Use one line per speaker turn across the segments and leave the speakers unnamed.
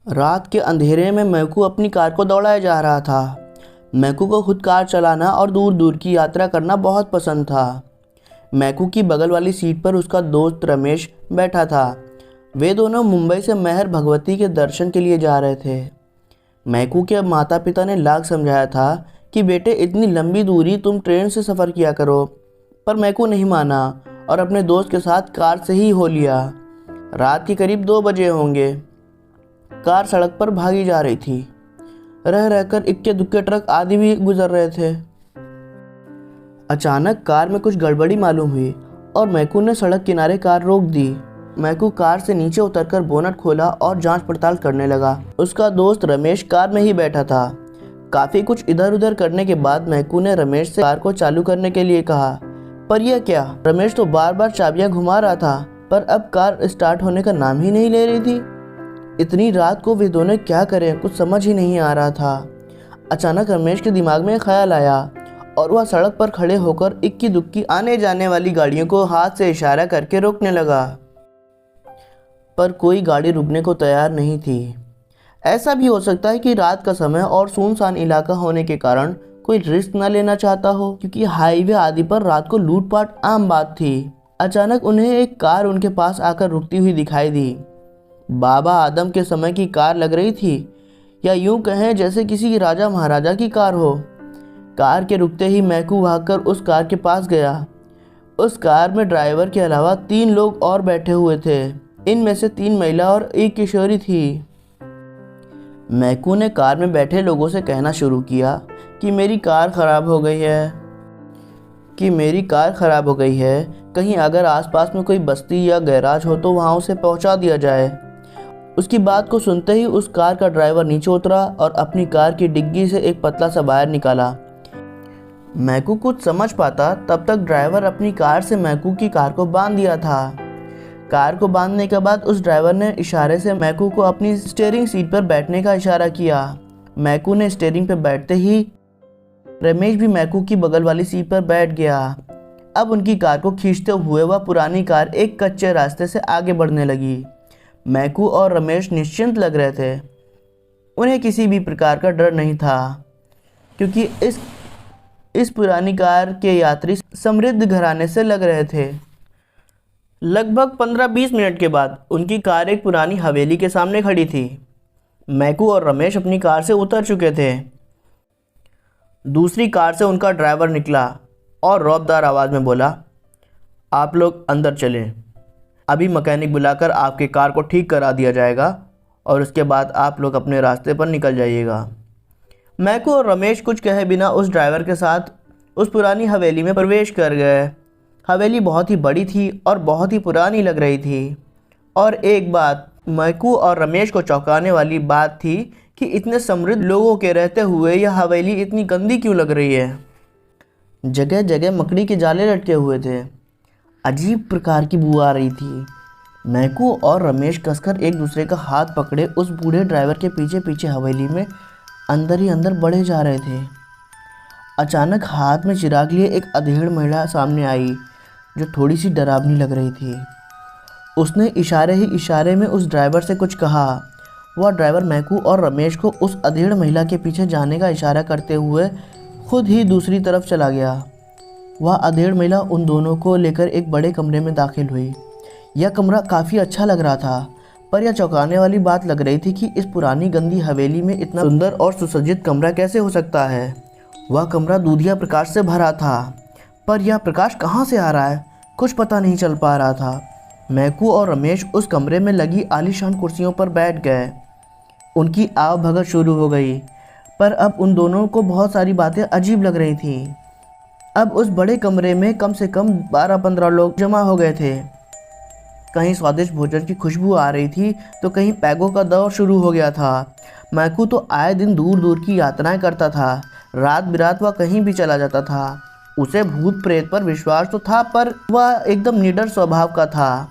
रात के अंधेरे में मैकू अपनी कार को दौड़ाया जा रहा था। मैकू को खुद कार चलाना और दूर दूर की यात्रा करना बहुत पसंद था। मैकू की बगल वाली सीट पर उसका दोस्त रमेश बैठा था। वे दोनों मुंबई से मेहर भगवती के दर्शन के लिए जा रहे थे। मैकू के माता पिता ने लाख समझाया था कि बेटे इतनी लंबी दूरी तुम ट्रेन से सफ़र किया करो, पर मैकू नहीं माना और अपने दोस्त के साथ कार से ही हो लिया। रात के करीब 2 बजे होंगे। कार सड़क पर भागी जा रही थी। रह रहकर इक्के दुक्के ट्रक आदि भी गुजर रहे थे। अचानक कार में कुछ गड़बड़ी मालूम हुई और मैकू ने सड़क किनारे कार रोक दी। मैकू कार से नीचे उतरकर बोनट खोला और जांच पड़ताल करने लगा। उसका दोस्त रमेश कार में ही बैठा था। काफ़ी कुछ इधर उधर करने के बाद मैकू ने रमेश से कार को चालू करने के लिए कहा, पर यह क्या? रमेश तो बार बार चाबियां घुमा रहा था, पर अब कार स्टार्ट होने का नाम ही नहीं ले रही थी। इतनी रात को वे दोनों क्या करें, कुछ समझ ही नहीं आ रहा था। अचानक रमेश के दिमाग में एक ख्याल आया और वह सड़क पर खड़े होकर इक्की दुक्की आने जाने वाली गाड़ियों को हाथ से इशारा करके रोकने लगा, पर कोई गाड़ी रुकने को तैयार नहीं थी। ऐसा भी हो सकता है कि रात का समय और सुनसान इलाका होने के कारण कोई रिस्क न लेना चाहता हो, क्योंकि हाईवे आदि पर रात को लूटपाट आम बात थी। अचानक उन्हें एक कार उनके पास आकर रुकती हुई दिखाई दी। बाबा आदम के समय की कार लग रही थी, या यूं कहें जैसे किसी राजा महाराजा की कार हो। कार के रुकते ही मैकू भागकर उस कार के पास गया। उस कार में ड्राइवर के अलावा 3 लोग और बैठे हुए थे। इनमें से 3 महिला और एक किशोरी थी। मैकू ने कार में बैठे लोगों से कहना शुरू किया कि मेरी कार ख़राब हो गई है, कहीं अगर आसपास में कोई बस्ती या गैराज हो तो वहाँ उसे पहुँचा दिया जाए। उसकी बात को सुनते ही उस कार का ड्राइवर नीचे उतरा और अपनी कार की डिग्गी से एक पतला सा वायर निकाला। मैकू कुछ समझ पाता तब तक ड्राइवर अपनी कार से मैकू की कार को बांध दिया था। कार को बांधने के बाद उस ड्राइवर ने इशारे से मैकू को अपनी स्टीयरिंग सीट पर बैठने का इशारा किया। मैकू ने स्टीयरिंग पर बैठते ही रमेश भी मैकू की बगल वाली सीट पर बैठ गया। अब उनकी कार को खींचते हुए वह पुरानी कार एक कच्चे रास्ते से आगे बढ़ने लगी। मैकू और रमेश निश्चिंत लग रहे थे। उन्हें किसी भी प्रकार का डर नहीं था, क्योंकि इस पुरानी कार के यात्री समृद्ध घराने से लग रहे थे। लगभग 15-20 मिनट के बाद उनकी कार एक पुरानी हवेली के सामने खड़ी थी। मैकू और रमेश अपनी कार से उतर चुके थे। दूसरी कार से उनका ड्राइवर निकला और रौबदार आवाज़ में बोला, आप लोग अंदर चलें, अभी मैकेनिक बुलाकर आपके कार को ठीक करा दिया जाएगा और उसके बाद आप लोग अपने रास्ते पर निकल जाइएगा। मैकू और रमेश कुछ कहे बिना उस ड्राइवर के साथ उस पुरानी हवेली में प्रवेश कर गए। हवेली बहुत ही बड़ी थी और बहुत ही पुरानी लग रही थी। और एक बात मैकू और रमेश को चौंकाने वाली बात थी कि इतने समृद्ध लोगों के रहते हुए यह हवेली इतनी गंदी क्यों लग रही है। जगह जगह मकड़ी के जाले लटके हुए थे। अजीब प्रकार की बू आ रही थी। मैकू और रमेश कसकर एक दूसरे का हाथ पकड़े उस बूढ़े ड्राइवर के पीछे पीछे हवेली में अंदर ही अंदर बढ़े जा रहे थे। अचानक हाथ में चिराग लिए एक अधेड़ महिला सामने आई, जो थोड़ी सी डरावनी लग रही थी। उसने इशारे ही इशारे में उस ड्राइवर से कुछ कहा। वह ड्राइवर मैकू और रमेश को उस अधेड़ महिला के पीछे जाने का इशारा करते हुए खुद ही दूसरी तरफ चला गया। वह अधेड़ महिला उन दोनों को लेकर एक बड़े कमरे में दाखिल हुई। यह कमरा काफ़ी अच्छा लग रहा था, पर यह चौंकाने वाली बात लग रही थी कि इस पुरानी गंदी हवेली में इतना सुंदर और सुसज्जित कमरा कैसे हो सकता है। वह कमरा दूधिया प्रकाश से भरा था, पर यह प्रकाश कहाँ से आ रहा है कुछ पता नहीं चल पा रहा था। मैकू और रमेश उस कमरे में लगी आलीशान कुर्सियों पर बैठ गए। उनकी आव भगत शुरू हो गई, पर अब उन दोनों को बहुत सारी बातें अजीब लग रही थीं। अब उस बड़े कमरे में कम से कम 12-15 लोग जमा हो गए थे। कहीं स्वादिष्ट भोजन की खुशबू आ रही थी तो कहीं पैगों का दौर शुरू हो गया था। मैकू तो आए दिन दूर दूर की यात्राएं करता था। रात बिरात वह कहीं भी चला जाता था। उसे भूत प्रेत पर विश्वास तो था, पर वह एकदम निडर स्वभाव का था।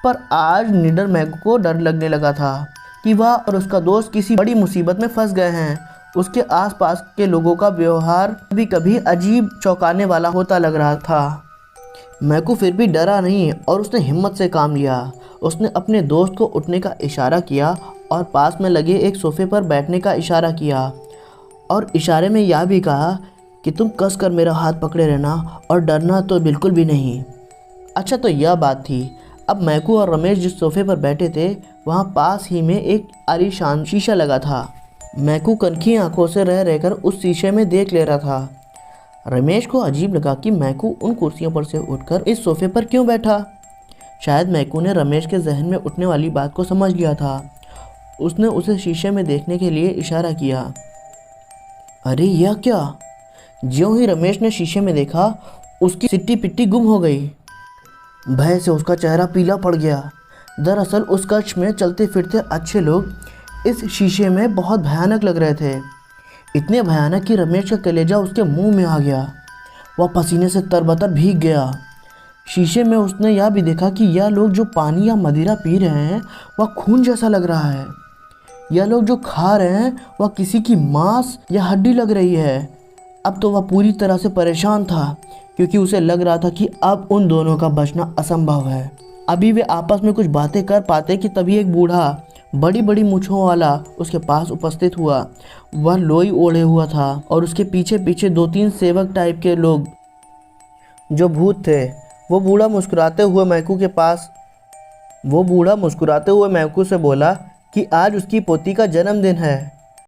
पर आज निडर मैकू को डर लगने लगा था कि वह और उसका दोस्त किसी बड़ी मुसीबत में फंस गए हैं। उसके आसपास के लोगों का व्यवहार कभी कभी अजीब चौंकाने वाला होता लग रहा था। मैकू फिर भी डरा नहीं और उसने हिम्मत से काम लिया। उसने अपने दोस्त को उठने का इशारा किया और पास में लगे एक सोफे पर बैठने का इशारा किया और इशारे में यह भी कहा कि तुम कस कर मेरा हाथ पकड़े रहना और डरना तो बिल्कुल भी नहीं। अच्छा, तो यह बात थी। अब मैकू और रमेश जिस सोफे पर बैठे थे वहाँ पास ही में एक आलीशान शीशा लगा था। मैकू कनखी आंखों से रह रहकर उस शीशे में देख ले रहा था। रमेश को अजीब लगा कि मैकू उन कुर्सियों पर से उठकर इस सोफे पर क्यों बैठा। शायद मैकू ने रमेश के जहन में उठने वाली बात को समझ लिया था। उसने उसे शीशे में देखने के लिए इशारा किया। अरे यह क्या! ज्यों ही रमेश ने शीशे में देखा, उसकी सिट्टी पिट्टी गुम हो गई। भय से उसका चेहरा पीला पड़ गया। दरअसल उस कक्ष में चलते फिरते अच्छे लोग इस शीशे में बहुत भयानक लग रहे थे। इतने भयानक कि रमेश का कलेजा उसके मुंह में आ गया। वह पसीने से तरबतर भीग गया। शीशे में उसने यह भी देखा कि यह लोग जो पानी या मदिरा पी रहे हैं वह खून जैसा लग रहा है। यह लोग जो खा रहे हैं वह किसी की मांस या हड्डी लग रही है। अब तो वह पूरी तरह से परेशान था क्योंकि उसे लग रहा था कि अब उन दोनों का बचना असंभव है। अभी वे आपस में कुछ बातें कर पाते कि तभी एक बूढ़ा बड़ी बड़ी मूंछों वाला उसके पास उपस्थित हुआ। वह लोई ओढ़े हुआ था और उसके पीछे पीछे 2-3 सेवक टाइप के लोग जो भूत थे। वो बूढ़ा मुस्कुराते हुए मैकू से बोला कि आज उसकी पोती का जन्मदिन है।